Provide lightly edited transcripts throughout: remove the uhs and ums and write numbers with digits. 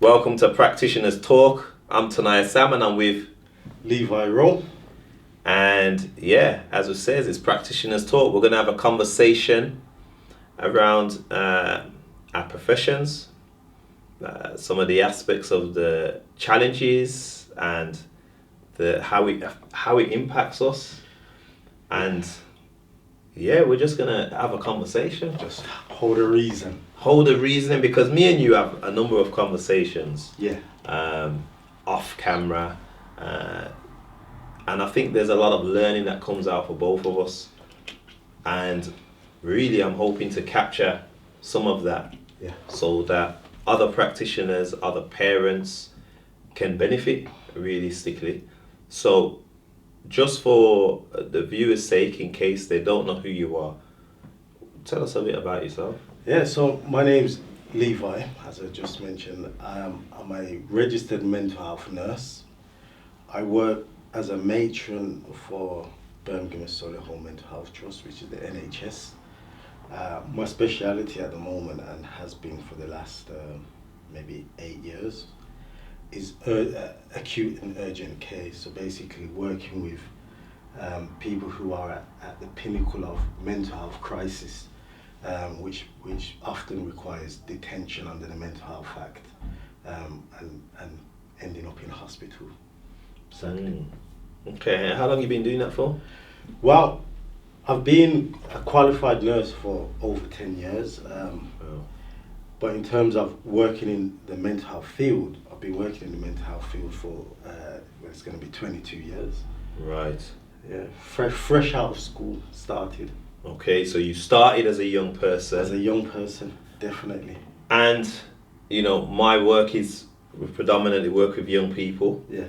Welcome to Practitioners Talk. I'm Tanayah Sam and I'm with, Levi Rowe. and yeah, as it says, it's Practitioners Talk. We're going to have a conversation around our professions, some of the aspects of the challenges and how it impacts us, and yeah, we're just gonna have a conversation. Just hold a reason. Hold the reasoning, because me and you have a number of conversations Yeah. off camera, and I think there's a lot of learning that comes out for both of us, and really I'm hoping to capture some of that, Yeah. so that other practitioners, other parents can benefit realistically. So just for the viewers' sake, in case they don't know who you are, tell us a bit about yourself. Yeah, so my name's Levi, as I just mentioned. I'm a registered mental health nurse. I work as a matron for Birmingham Solihull Mental Health Trust, which is the NHS. My speciality at the moment, and has been for the last maybe 8 years, is acute and urgent care. So basically working with people who are at the pinnacle of mental health crisis, which often requires detention under the Mental Health Act, and ending up in hospital, sadly. Okay, and how long have you been doing that for? Well, I've been a qualified nurse for over 10 years, but in terms of working in the mental health field, I've been working in the mental health field for, it's going to be 22 years. Right. Yeah, fresh out of school, started. Okay, so you started as a young person. As a young person, definitely. And, you know, my work is, we predominantly work with young people. Yeah.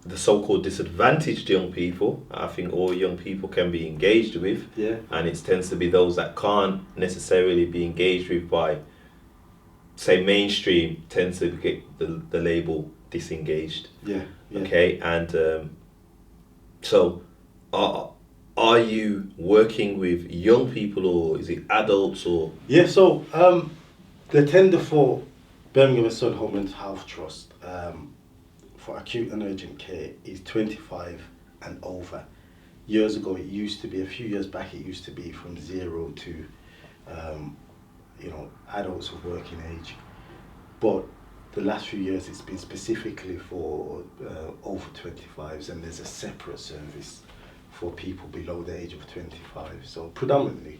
The so-called disadvantaged young people. I think all young people can be engaged with. Yeah. And it tends to be those that can't necessarily be engaged with by, say, mainstream, tends to get the label disengaged. Yeah. Yeah. Okay, and so are you working with young people, or is it adults, or? Yeah, so the tender for Birmingham Solihull Mental Health Trust for acute and urgent care is 25 and over. Years ago, it used to be, a few years back, it used to be from 0 to adults of working age. But the last few years, it's been specifically for over 25s, and there's a separate service for people below the age of 25. So predominantly.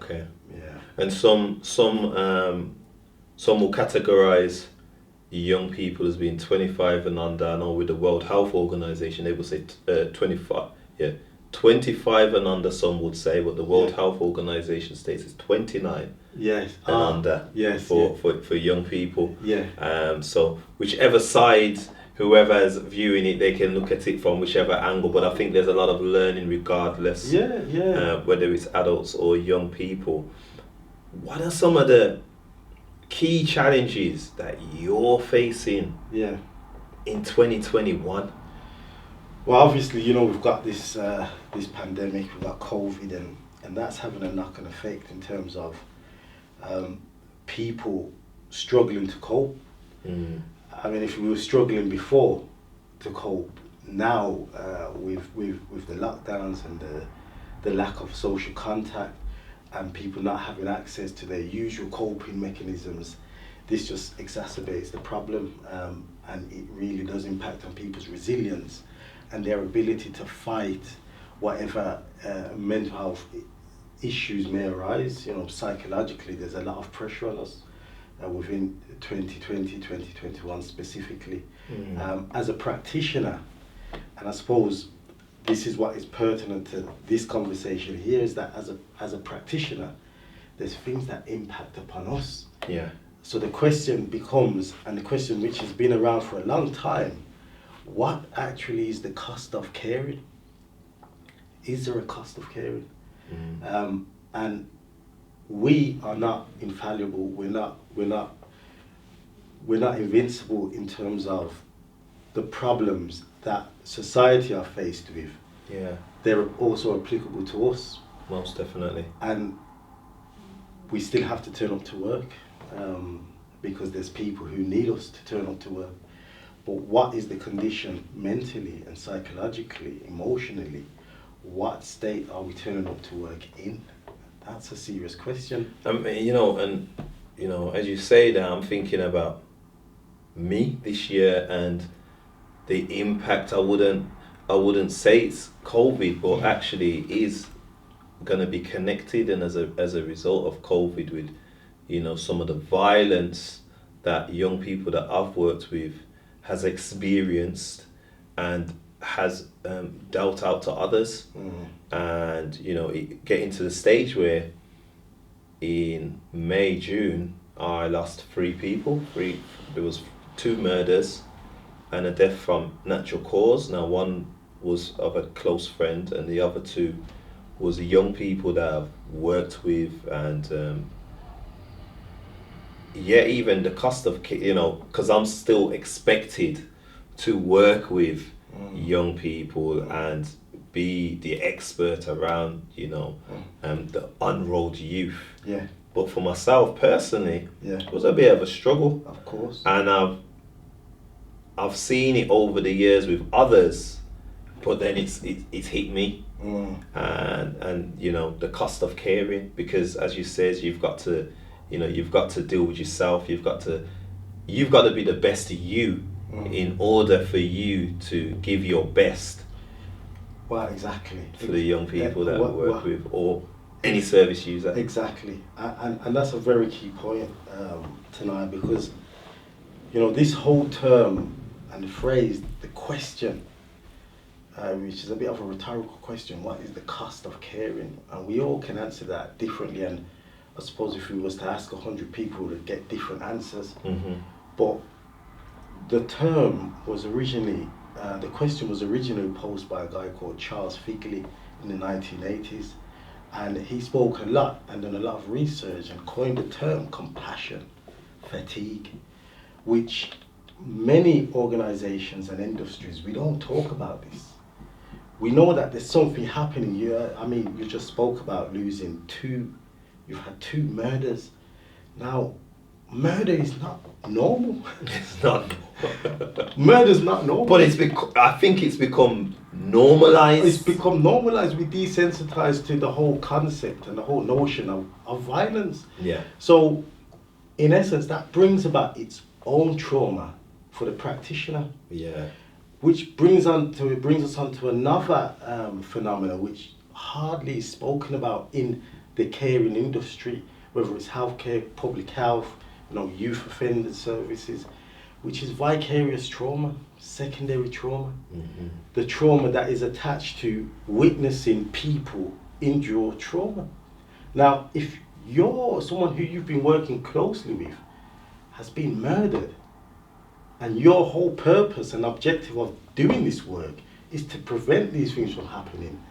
Okay. Yeah. And some will categorize young people as being 25 and under. I know with the World Health Organization, they will say 25. Yeah, 25 and under. Some would say, but the World Health Organization states it's 29. Yes. And under. Yes. For young people. Yeah. So whichever side, whoever is viewing it, they can look at it from whichever angle. But I think there's a lot of learning regardless. Yeah. Yeah. Whether it's adults or young people. What are some of the key challenges that you're facing in 2021? Well, obviously, we've got this pandemic, we've got COVID, and that's having a knock-on effect in terms of people struggling to cope. I mean, if we were struggling before to cope, now with the lockdowns and the lack of social contact, and people not having access to their usual coping mechanisms, this just exacerbates the problem, and it really does impact on people's resilience and their ability to fight whatever mental health issues may arise. Psychologically, there's a lot of pressure on us within 2020, 2021 specifically. As a practitioner, and I suppose this is what is pertinent to this conversation here, is that as a practitioner, there's things that impact upon us. Yeah. So the question becomes, and the question which has been around for a long time, what actually is the cost of caring? Is there a cost of caring? And we are not infallible. We're not invincible in terms of the problems that society are faced with. Yeah. They're also applicable to us. Most definitely. And we still have to turn up to work. because there's people who need us to turn up to work. But what is the condition mentally and psychologically, emotionally? What state are we turning up to work in? That's a serious question. As you say that, I'm thinking about me this year and the impact. I wouldn't say it's COVID, but actually is going to be connected, and as a result of COVID, with some of the violence that young people that I've worked with has experienced and has dealt out to others. And getting to the stage where in May, June, I lost 3 people. There was 2 murders and a death from natural cause. Now, one was of a close friend, and the other 2 was young people that I've worked with. And even the cost of because I'm still expected to work with young people and be the expert around the unrolled youth. Yeah. But for myself personally, it was a bit of a struggle. Of course. And I've seen it over the years with others, but then it's hit me. And the cost of caring, because as you says, you've got to deal with yourself. You've got to be the best of you in order for you to give your best. Well, exactly. For the young people that we work with, or any service user. Exactly. And that's a very key point, Tanayah, because this whole term and the phrase, the question, which is a bit of a rhetorical question, what is the cost of caring? And we all can answer that differently, and I suppose if we was to ask 100 people, we'd get different answers. But the term was originally, the question was originally posed by a guy called Charles Figley in the 1980s. And he spoke a lot and done a lot of research and coined the term compassion fatigue, which many organizations and industries, we don't talk about this. We know that there's something happening. You just spoke about losing 2, you've had 2 murders. Now, murder is not normal. It's not. Murder's not normal. But I think it's become normalized. It's become normalized. We desensitized to the whole concept and the whole notion of violence. Yeah. So, in essence, that brings about its own trauma for the practitioner. Yeah. Which brings us on to another phenomenon which hardly is spoken about in the caring industry, whether it's healthcare, public health, youth offender services, which is vicarious trauma, secondary trauma. The trauma that is attached to witnessing people endure trauma. Now, if you're someone who you've been working closely with has been murdered, and your whole purpose and objective of doing this work is to prevent these things from happening,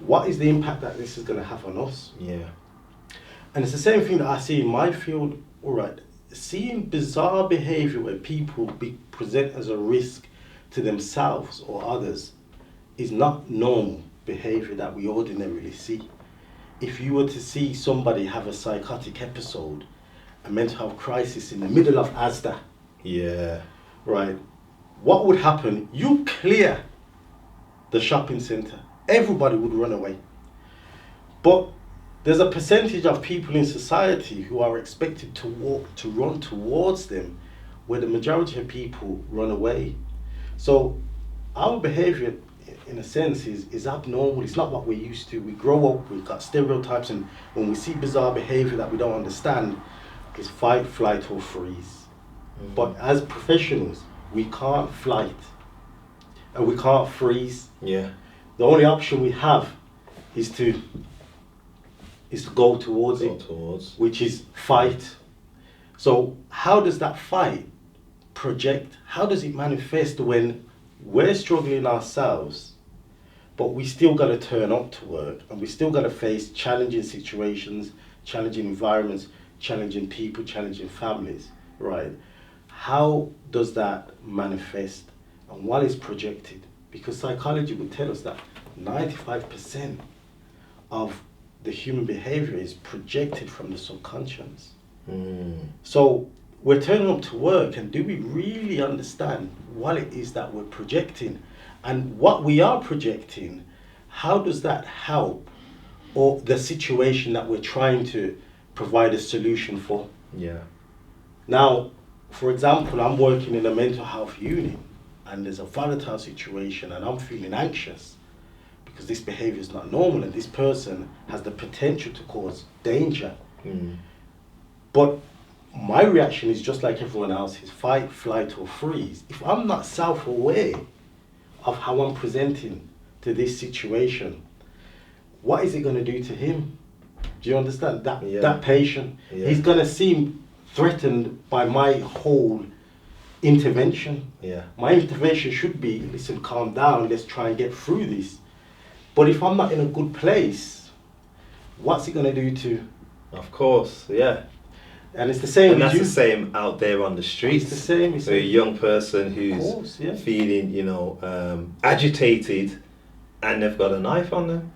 what is the impact that this is going to have on us? Yeah. And it's the same thing that I see in my field. All right, seeing bizarre behavior where people present as a risk to themselves or others is not normal behavior that we ordinarily see. If you were to see somebody have a psychotic episode, a mental health crisis in the middle of Asda, right, what would happen? You clear the shopping centre, everybody would run away. But there's a percentage of people in society who are expected to run towards them, where the majority of people run away. So our behaviour, in a sense, is abnormal. It's not what we're used to. We grow up, we've got stereotypes, and when we see bizarre behaviour that we don't understand, it's fight, flight, or freeze. But as professionals, we can't flight and we can't freeze. Yeah. The only option we have is to go towards it, which is fight. So how does that fight project? How does it manifest when we're struggling ourselves, but we still got to turn up to work, and we still got to face challenging situations, challenging environments, challenging people, challenging families, right? How does that manifest, and what is projected? Because psychology would tell us that 95% of the human behavior is projected from the subconscious. So we're turning up to work, and do we really understand what it is that we're projecting? And what we are projecting, how does that help or the situation that we're trying to provide a solution for? Yeah. Now, for example, I'm working in a mental health unit and there's a volatile situation and I'm feeling anxious because this behavior is not normal and this person has the potential to cause danger. But my reaction is just like everyone else's: fight, flight, or freeze. If I'm not self-aware of how I'm presenting to this situation, what is it going to do to him? Do you understand? That patient, he's going to seem threatened by my whole intervention. My intervention should be, listen, calm down, let's try and get through this. But if I'm not in a good place, what's it going to do to... Of course, yeah. And it's the same. And that's the same out there on the streets. It's the same. So a young person who's feeling, agitated, and they've got a knife on them.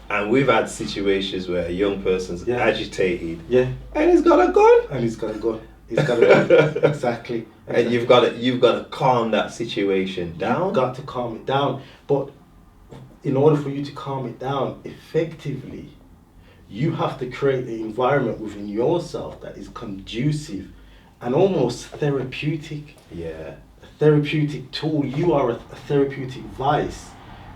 And we've had situations where a young person's agitated, and he's got a gun. He's got a gun. Exactly. And you've got to calm that situation down. You've got to calm it down. But in order for you to calm it down effectively, you have to create the environment within yourself that is conducive and almost therapeutic. Yeah. A therapeutic tool. You are a therapeutic vice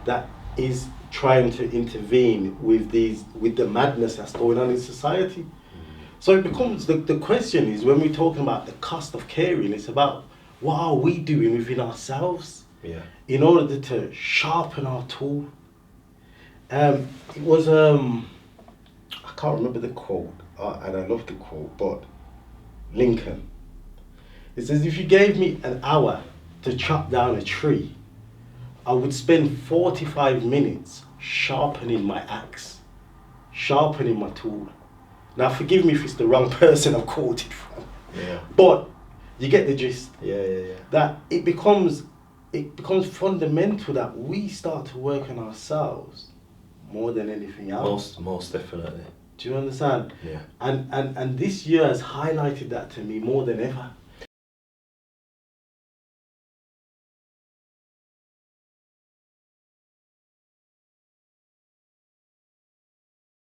that is trying to intervene with the madness that's going on in society. So it becomes, the question is, when we're talking about the cost of caring, it's about what are we doing within ourselves in order to sharpen our tool. It was I can't remember the quote, and I love the quote, but Lincoln. It says, if you gave me an hour to chop down a tree, I would spend 45 minutes sharpening my axe, sharpening my tool. Now forgive me if it's the wrong person I've quoted from, but you get the gist. That it becomes fundamental that we start to work on ourselves more than anything else. Most definitely. Do you understand? Yeah. And this year has highlighted that to me more than ever.